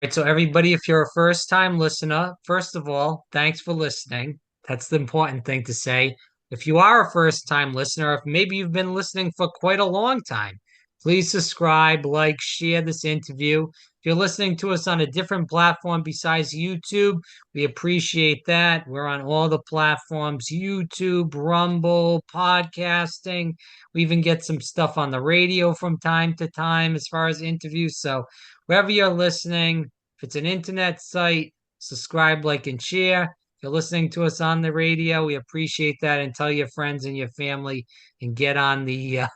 Right, so everybody, if you're a first time listener, first of all, thanks for listening. That's the important thing to say. If you are a first time listener, if maybe you've been listening for quite a long time, please subscribe, like, share this interview. If you're listening to us on a different platform besides YouTube, we appreciate that. We're on all the platforms: YouTube, Rumble, podcasting. We even get some stuff on the radio from time to time as far as interviews. So, wherever you're listening, if it's an internet site, subscribe, like, and share. If you're listening to us on the radio, we appreciate that. And tell your friends and your family and get on the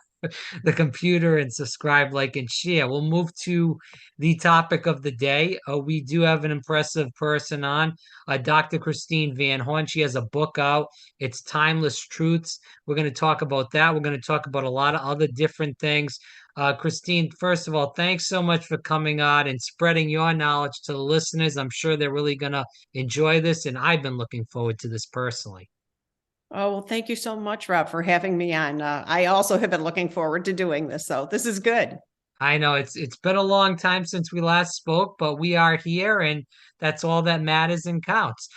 computer and subscribe, like, and share. We'll move to the topic of the day. We do have an impressive person on, Dr. Christine Van Horn. She has a book out. It's Timeless Truths. We're going to talk about that. We're going to talk about a lot of other different things. Christine, first of all, thanks so much for coming on and spreading your knowledge to the listeners. I'm sure they're really going to enjoy this, and I've been looking forward to this personally. Oh, well, thank you so much, Rob, for having me on. I also have been looking forward to doing this, so this is good. I know it's been a long time since we last spoke, but we are here, and that's all that matters and counts.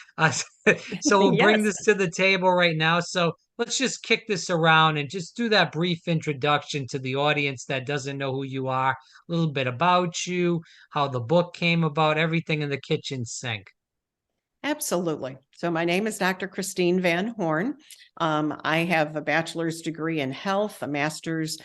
So we'll bring Yes. this to the table right now. So let's just kick this around and just do that brief introduction to the audience that doesn't know who you are, a little bit about you, how the book came about, everything in the kitchen sink. Absolutely. So my name is Dr. Christine Van Horn. I have a bachelor's degree in health, a master's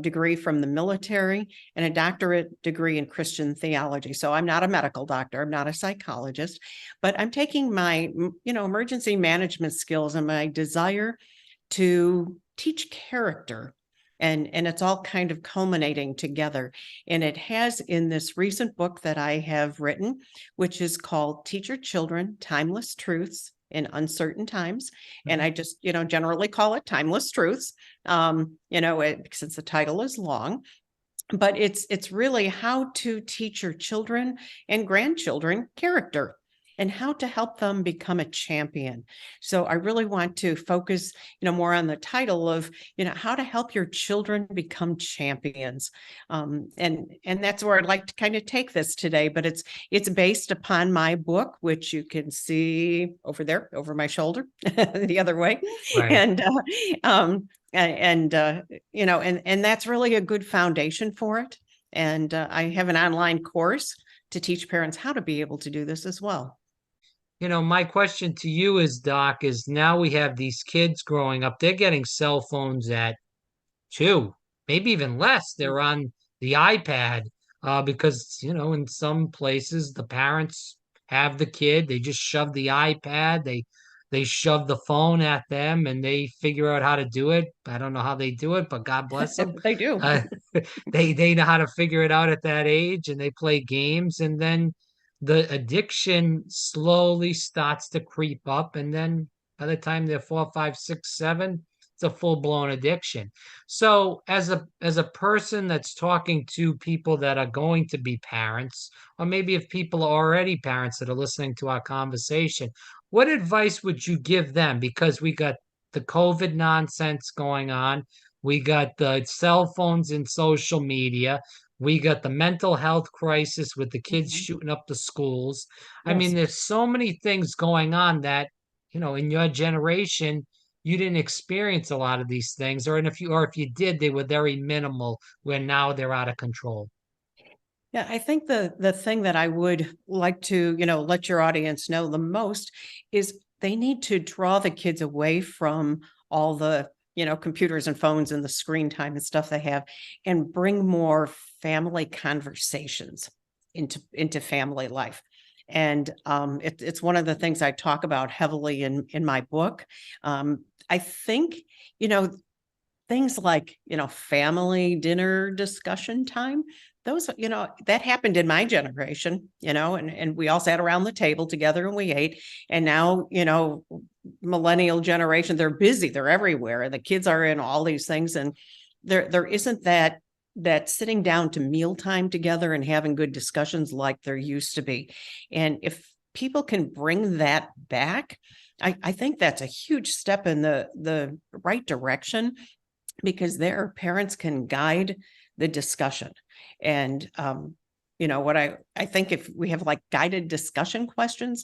degree from the military, and a doctorate degree in Christian theology. So I'm not a medical doctor, I'm not a psychologist, but I'm taking my, emergency management skills and my desire to teach character. And it's all kind of culminating together. And it has in this recent book that I have written, which is called Teach Your Children Timeless Truths in Uncertain Times. And Mhm. I just, generally call it Timeless Truths, since the title is long. But it's really how to teach your children and grandchildren character and how to help them become a champion. So I really want to focus, more on the title of, how to help your children become champions. And that's where I'd like to kind of take this today, but it's based upon my book, which you can see over there, over my shoulder, the other way. Right. And and that's really a good foundation for it. And I have an online course to teach parents how to be able to do this as well. My question to you is, Doc, is now we have these kids growing up, they're getting cell phones at two, maybe even less. They're on the iPad because, in some places the parents have the kid, they just shove the iPad, they shove the phone at them and they figure out how to do it. I don't know how they do it, but God bless them. They do. Uh, they know how to figure it out at that age and they play games, and then the addiction slowly starts to creep up, and then by the time they're 4, 5, 6, 7, it's a full-blown addiction. So as a person that's talking to people that are going to be parents, or maybe if people are already parents that are listening to our conversation, what advice would you give them? Because we got the COVID nonsense going on, we got the cell phones and social media, we got the mental health crisis with the kids Mhm. shooting up the schools. I mean, Yes. there's so many things going on that, in your generation, you didn't experience a lot of these things, or if you did, they were very minimal, where now they're out of control. Yeah, I think the thing that I would like to, let your audience know the most is they need to draw the kids away from all the, computers and phones and the screen time and stuff they have and bring more family conversations into family life. And it's one of the things I talk about heavily in my book. I think, you know, things like, family dinner discussion time, those, that happened in my generation, and we all sat around the table together and we ate. And now, millennial generation, they're busy, they're everywhere, and the kids are in all these things. And there isn't that sitting down to mealtime together and having good discussions like there used to be. And if people can bring that back, I think that's a huge step in the right direction, because their parents can guide the discussion. And what I think if we have like guided discussion questions,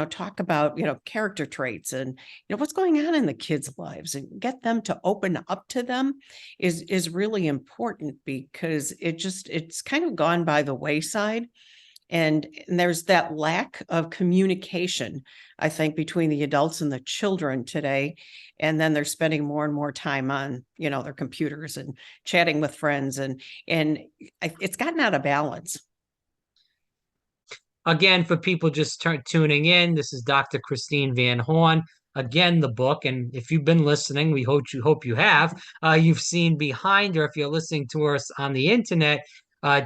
talk about, character traits and, what's going on in the kids' lives and get them to open up to them is really important because it's kind of gone by the wayside. And there's that lack of communication, I think, between the adults and the children today. And then they're spending more and more time on, their computers and chatting with friends, and it's gotten out of balance. Again, for people just tuning in, this is Dr. Christine Van Horn. Again, the book, and if you've been listening, we hope you have. You've seen behind her. If you're listening to us on the internet,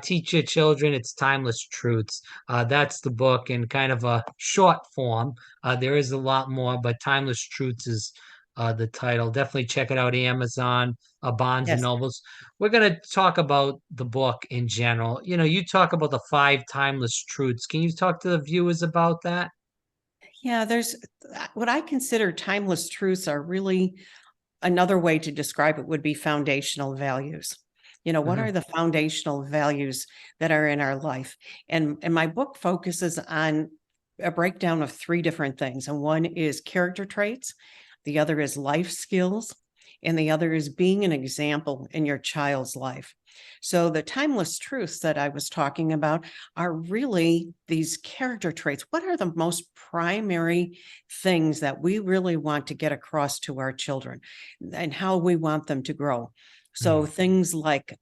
Teach Your Children It's Timeless Truths. That's the book in kind of a short form. There is a lot more, but Timeless Truths is the title. Definitely check it out, Amazon, Barnes and Yes. Nobles. We're going to talk about the book in general. You talk about the 5 timeless truths. Can you talk to the viewers about that? Yeah, there's what I consider timeless truths are really another way to describe it would be foundational values. What Mhm. are the foundational values that are in our life? And my book focuses on a breakdown of 3 different things. And one is character traits, the other is life skills, and the other is being an example in your child's life. So the timeless truths that I was talking about are really these character traits. What are the most primary things that we really want to get across to our children and how we want them to grow? So Mm. things like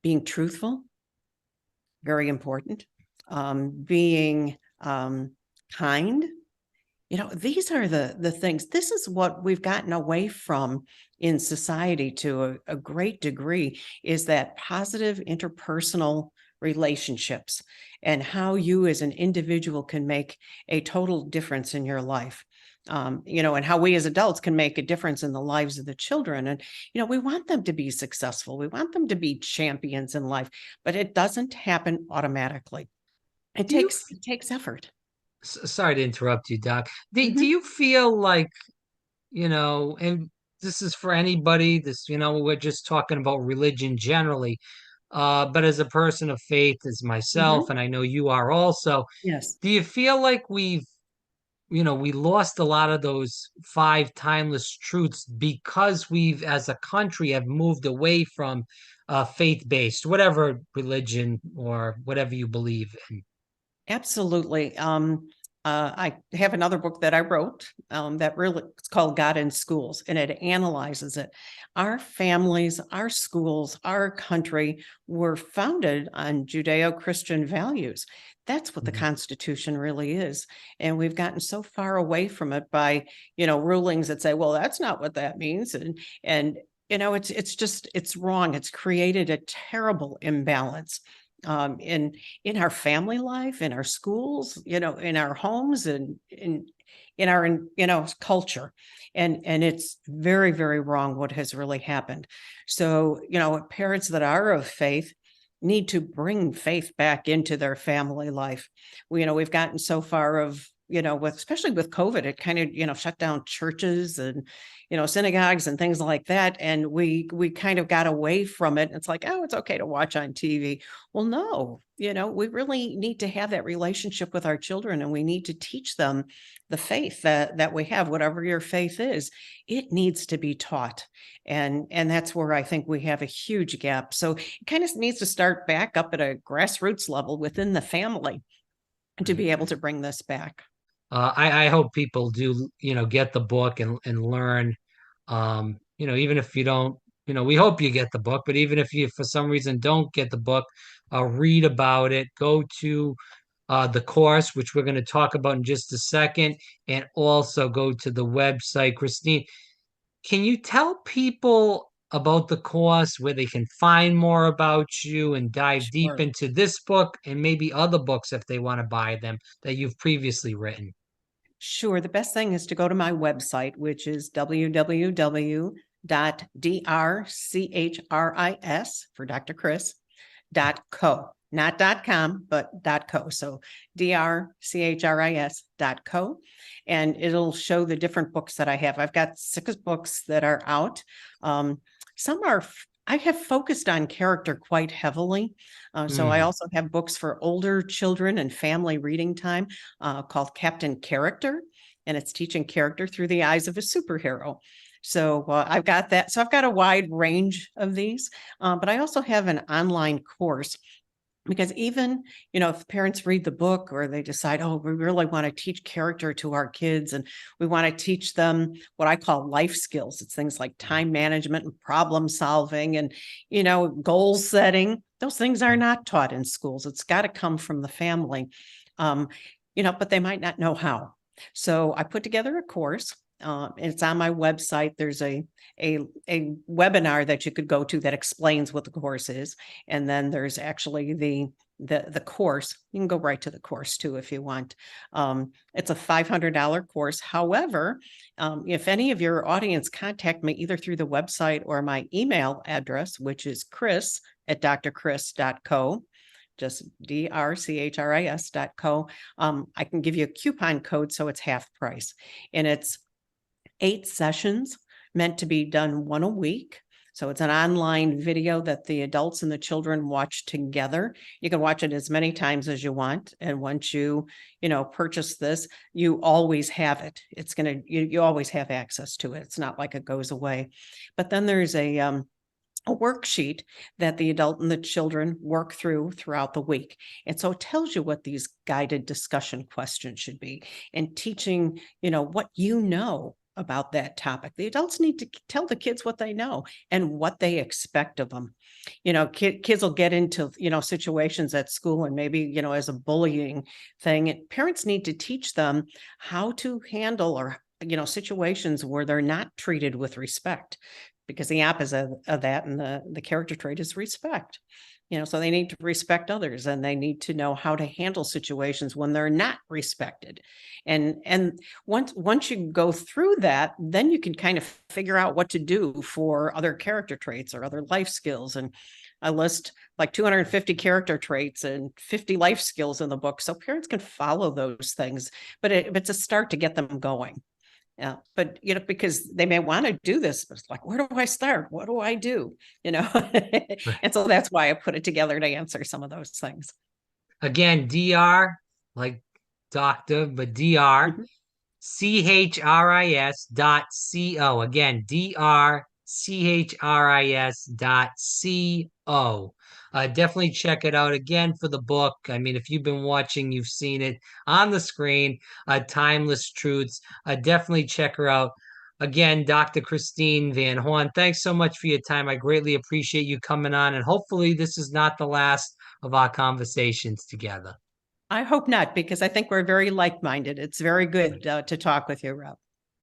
being truthful, very important. Being kind. These are the things. This is what we've gotten away from in society to a great degree, is that positive interpersonal relationships and how you as an individual can make a total difference in your life. And how we as adults can make a difference in the lives of the children. And, we want them to be successful. We want them to be champions in life, but it doesn't happen automatically. It Do you, takes effort. sorry to interrupt you, Doc. Do Mhm. you feel like, and this is for anybody, we're just talking about religion generally, but as a person of faith, as myself, Mhm. and I know you are also, Yes. do you feel like we lost a lot of those 5 timeless truths because we've, as a country, have moved away from faith-based, whatever religion or whatever you believe in? Absolutely. I have another book that I wrote that really it's called God in Schools, and it analyzes it. Our families, our schools, our country were founded on Judeo-Christian values. That's what the Mhm. Constitution really is. And we've gotten so far away from it by, rulings that say, well, that's not what that means. And it's wrong. It's created a terrible imbalance in our family life, in our schools, in our homes, and in our culture. And it's very, very wrong what has really happened. So, parents that are of faith need to bring faith back into their family life. We've gotten so far of, especially with COVID, it kind of, shut down churches and, synagogues and things like that. And we kind of got away from it. It's like, oh, it's okay to watch on TV. Well, no, we really need to have that relationship with our children, and we need to teach them the faith that we have, whatever your faith is. It needs to be taught. And that's where I think we have a huge gap. So it kind of needs to start back up at a grassroots level within the family to Right. be able to bring this back. I hope people do, get the book and learn. Even if you don't, we hope you get the book, but even if you, for some reason, don't get the book, read about it. Go to the course, which we're going to talk about in just a second, and also go to the website. Christine, can you tell people about the course, where they can find more about you and dive deep Sure. into this book and maybe other books if they want to buy them that you've previously written? Sure. The best thing is to go to my website, which is www.drchris for Dr. Chris .co, not .com, but .co. So drchris.co, and it'll show the different books that I have. I've got 6 books that are out. Some are I have focused on character quite heavily. So I Mm, also have books for older children and family reading time called Captain Character, and it's teaching character through the eyes of a superhero. So I've got that. So I've got a wide range of these, but I also have an online course because even, if parents read the book or they decide, oh, we really want to teach character to our kids and we want to teach them what I call life skills. It's things like time management and problem solving and, goal setting. Those things are not taught in schools. It's got to come from the family. Um, but they might not know how. So I put together a course. It's on my website. There's a webinar that you could go to that explains what the course is. And then there's actually the course. You can go right to the course too if you want. It's a $500 course. However, if any of your audience contact me either through the website or my email address, which is chris@drchris.co, just drchris.co, I can give you a coupon code so it's half price. And it's 8 sessions meant to be done one a week. So it's an online video that the adults and the children watch together. You can watch it as many times as you want. And once you purchase this, you always have it. It's you always have access to it. It's not like it goes away. But then there's a worksheet that the adult and the children work throughout the week. And so it tells you what these guided discussion questions should be and teaching, what about that topic. The adults need to tell the kids what they know and what they expect of them. Kids will get into, situations at school and maybe, as a bullying thing. And parents need to teach them how to handle or, situations where they're not treated with respect, because the opposite of that and the character trait is respect. So they need to respect others and they need to know how to handle situations when they're not respected. And once you go through that, then you can kind of figure out what to do for other character traits or other life skills. And I list like 250 character traits and 50 life skills in the book, so parents can follow those things. But it's a start to get them going. Yeah, but because they may want to do this, but it's like, where do I start? What do I do? right. And so that's why I put it together to answer some of those things. Again, DR, like doctor, but DR, Mhm. CHRIS.co. Again, DRCHRIS.co. Definitely check it out again for the book. I mean, if you've been watching, you've seen it on the screen. Timeless Truths. Definitely check her out. Again, Dr. Christine Van Horn, thanks so much for your time. I greatly appreciate you coming on, and hopefully, this is not the last of our conversations together. I hope not, because I think we're very like-minded. It's very good to talk with you, Rob.